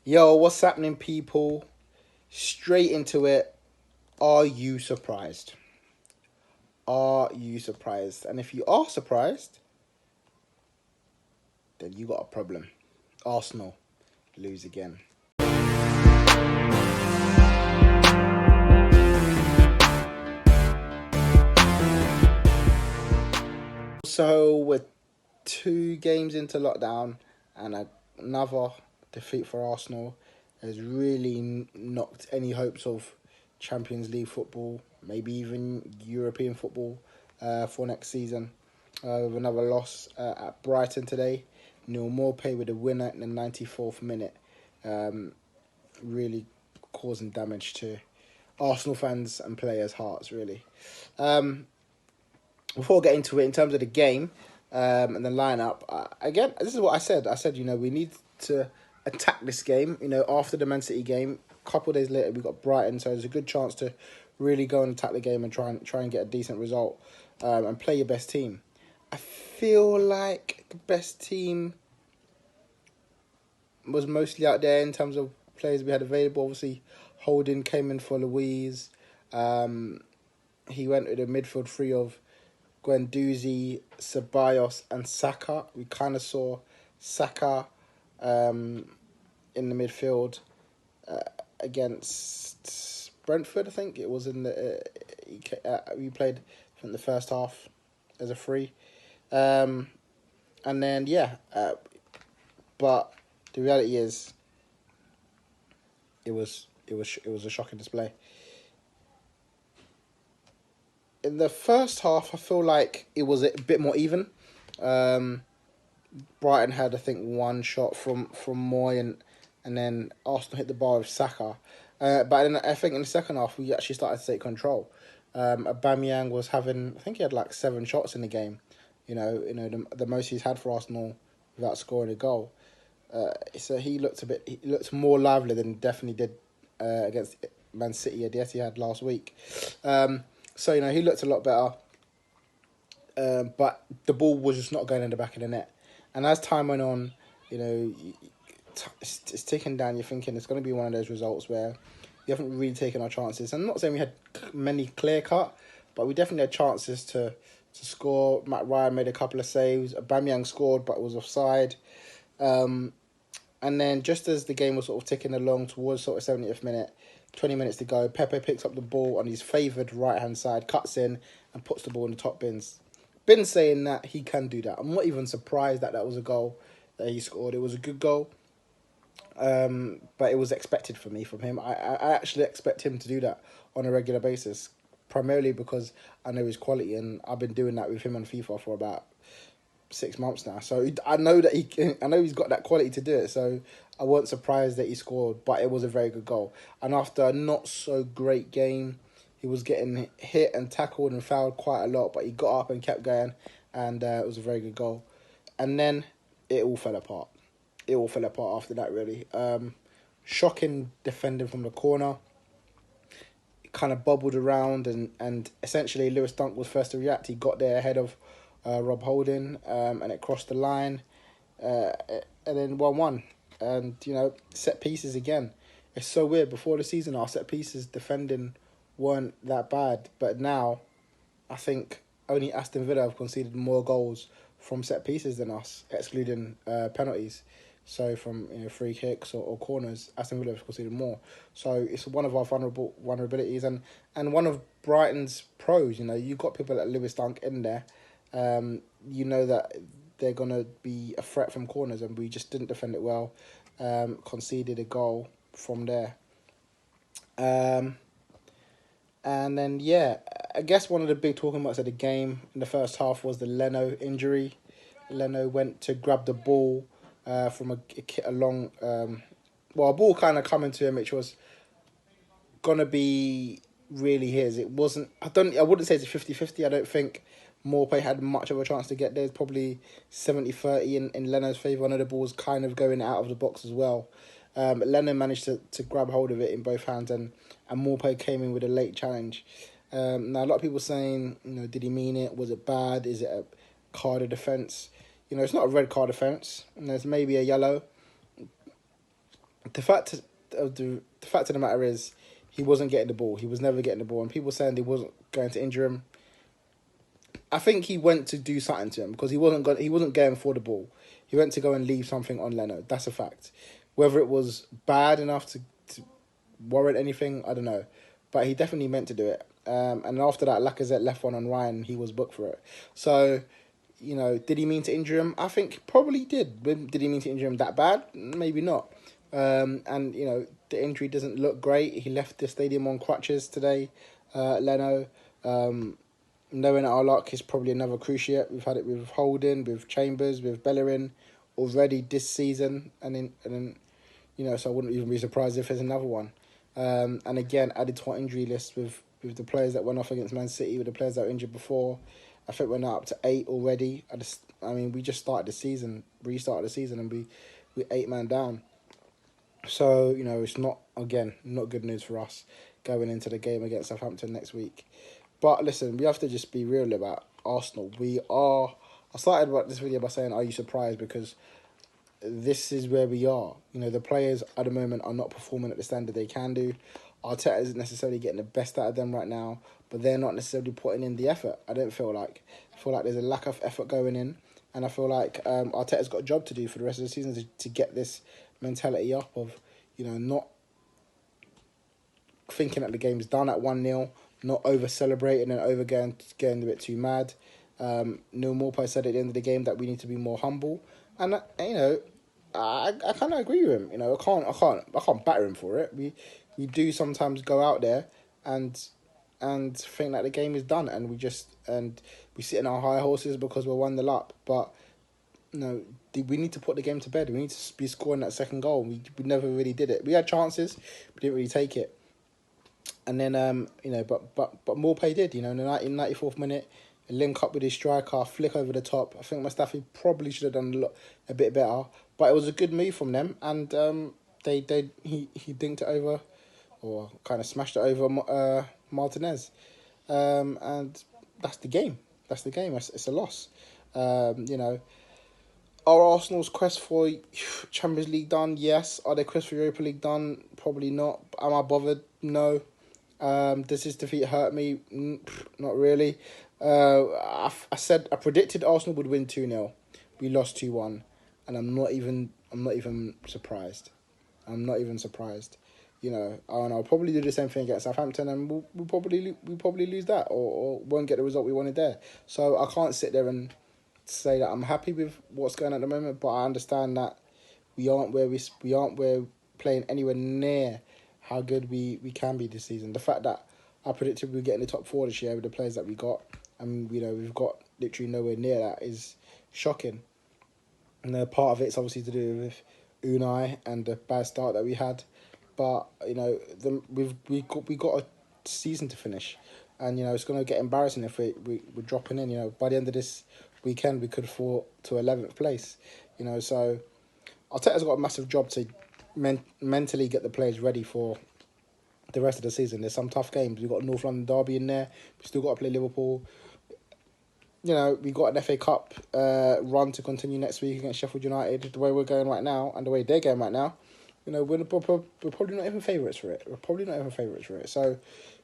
Yo, what's happening, people? Straight into it. Are you surprised? Are you surprised? And if you are surprised, then you got a problem. Arsenal lose again. So we're 2 games into lockdown, and another defeat for Arsenal has really knocked any hopes of Champions League football, maybe even European football for next season. With another loss at Brighton today. Neil MAUPAY with a winner in the 94th minute, really causing damage to Arsenal fans and players' hearts, really. Um, Before getting into it, in terms of the game and the lineup, again, this is what I said. I said, we need to attack this game. After the Man City game, a couple of days later, we got Brighton, so there's a good chance to really go and attack the game and try and get a decent result and play your best team. I feel like the best team was mostly out there in terms of players we had available. Obviously, Holding came in for Louise. He went with a midfield three of Guendouzi, Ceballos, and Saka. We kind of saw Saka in the midfield against Brentford. I think it was in the we played from the first half as a free, and then but the reality is it was a shocking display. In the first half, I feel like it was a bit more even. Brighton had, I think, one shot from Moy, and then Arsenal hit the bar with Saka. But then I think in the second half, we actually started to take control. Aubameyang was having, I think he had like 7 shots in the game. The most he's had for Arsenal without scoring a goal. So he looked more lively than he definitely did against Man City at the Etihad last week. So he looked a lot better. But the ball was just not going in the back of the net. And as time went on, it's ticking down. You're thinking it's going to be one of those results where we haven't really taken our chances. I'm not saying we had many clear cut, but we definitely had chances to score. Matt Ryan made a couple of saves. Aubameyang scored, but was offside. And then just as the game was sort of ticking along towards sort of 70th minute, 20 minutes to go, Pepe picks up the ball on his favoured right-hand side, cuts in and puts the ball in the top bins. Been saying that he can do that. I'm not even surprised that was a goal that he scored. It was a good goal, but it was expected from him. I actually expect him to do that on a regular basis, primarily because I know his quality, and I've been doing that with him on FIFA for about 6 months now. So I know that I know he's got that quality to do it. So I wasn't surprised that he scored, but it was a very good goal. And after a not so great game, he was getting hit and tackled and fouled quite a lot, but he got up and kept going, and it was a very good goal. And then it all fell apart. It all fell apart after that, really. Shocking defending from the corner. It kind of bubbled around, and essentially Lewis Dunk was first to react. He got there ahead of Rob Holding, and it crossed the line, and then 1-1. And, set pieces again. It's so weird. Before the season, our set pieces defending weren't that bad, but now I think only Aston Villa have conceded more goals from set pieces than us, excluding penalties. So from free kicks or corners, Aston Villa have conceded more. So it's one of our vulnerabilities, and one of Brighton's pros. You've got people like Lewis Dunk in there. That they're gonna be a threat from corners, and we just didn't defend it well. Conceded a goal from there. And then, I guess one of the big talking points of the game in the first half was the Leno injury. Leno went to grab the ball from a long... a ball kind of coming to him, which was going to be really his. It wasn't... I wouldn't say it's a 50-50. I don't think Maupay had much of a chance to get there. It's probably 70-30 in Leno's favour. I know the ball was kind of going out of the box as well. Leno managed to grab hold of it in both hands, and Maupay came in with a late challenge. Now, a lot of people saying, did he mean it? Was it bad? Is it a card of defence? It's not a red card offence. There's maybe a yellow. the fact of the matter is, he wasn't getting the ball. He was never getting the ball, and people saying they wasn't going to injure him. I think he went to do something to him because he wasn't going for the ball. He went to go and leave something on Leno. That's a fact. Whether it was bad enough to warrant anything, I don't know. But he definitely meant to do it. And after that, Lacazette left one on Ryan. He was booked for it. So, you know, did he mean to injure him? I think probably did. Did he mean to injure him that bad? Maybe not. And, you know, the injury doesn't look great. He left the stadium on crutches today, Leno. Knowing our luck is probably another cruciate. We've had it with Holding, with Chambers, with Bellerin already this season. And then, you know, so I wouldn't even be surprised if there's another one. And again, added to our injury list with the players that went off against Man City, with the players that were injured before. I think we're now up to 8 already. We just restarted the season, and we're 8 man down. So, you know, it's not good news for us going into the game against Southampton next week. But listen, we have to just be real about Arsenal. I started about this video by saying, are you surprised? Because this is where we are. You know, the players at the moment are not performing at the standard they can do. Arteta isn't necessarily getting the best out of them right now, but they're not necessarily putting in the effort. I feel like there's a lack of effort going in, and I feel like Arteta's got a job to do for the rest of the season to get this mentality up of, you know, not thinking that the game's done at 1-0, not over-celebrating and getting a bit too mad. Neil MAUPAY said at the end of the game that we need to be more humble, and you know, I kind of agree with him. You know, I can't batter him for it. We do sometimes go out there and think that the game is done, and we sit in our high horses because we're 1-0 up. But you know, we need to put the game to bed. We need to be scoring that second goal. We never really did it. We had chances, we didn't really take it. And then you know, but MAUPAY did. You know, in the 94th minute, a link up with his striker, flick over the top. I think Mustafi probably should have done a bit better, but it was a good move from them, and he dinked it over, or kind of smashed it over Martinez, and that's the game. It's a loss. You know, are Arsenal's quest for Champions League done? Yes. Are their quest for Europa League done? Probably not. Am I bothered? No. Does this defeat hurt me? Not really. I predicted Arsenal would win 2-0. We lost 2-1, and I'm not even surprised. I'm not even surprised. You know, and I'll probably do the same thing against Southampton, and we'll probably lose that, or won't get the result we wanted there. So I can't sit there and say that I'm happy with what's going on at the moment, but I understand that we aren't playing anywhere near how good we can be this season. The fact that I predicted we'd get in the top 4 this year with the players that we got, and you know, we've got literally nowhere near that, is shocking. And part of it's obviously to do with Unai and the bad start that we had, but you know, we got a season to finish, and you know, it's going to get embarrassing if we're dropping in. You know, by the end of this weekend, we could fall to 11th place. You know, so Arteta's got a massive job to mentally get the players ready for the rest of the season. There's some tough games. We've got North London derby in there. We still got to play Liverpool. You know, we got an FA Cup run to continue next week against Sheffield United. The way we're going right now, and the way they're going right now, you know, we're probably not even favourites for it. So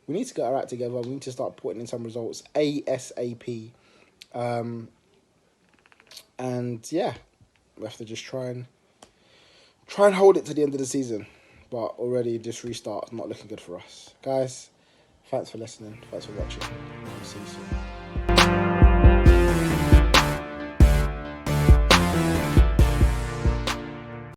we need to get our act together. We need to start putting in some results ASAP. And yeah, we have to just try and hold it to the end of the season. But already this restart is not looking good for us. Guys, thanks for listening. Thanks for watching. See you soon.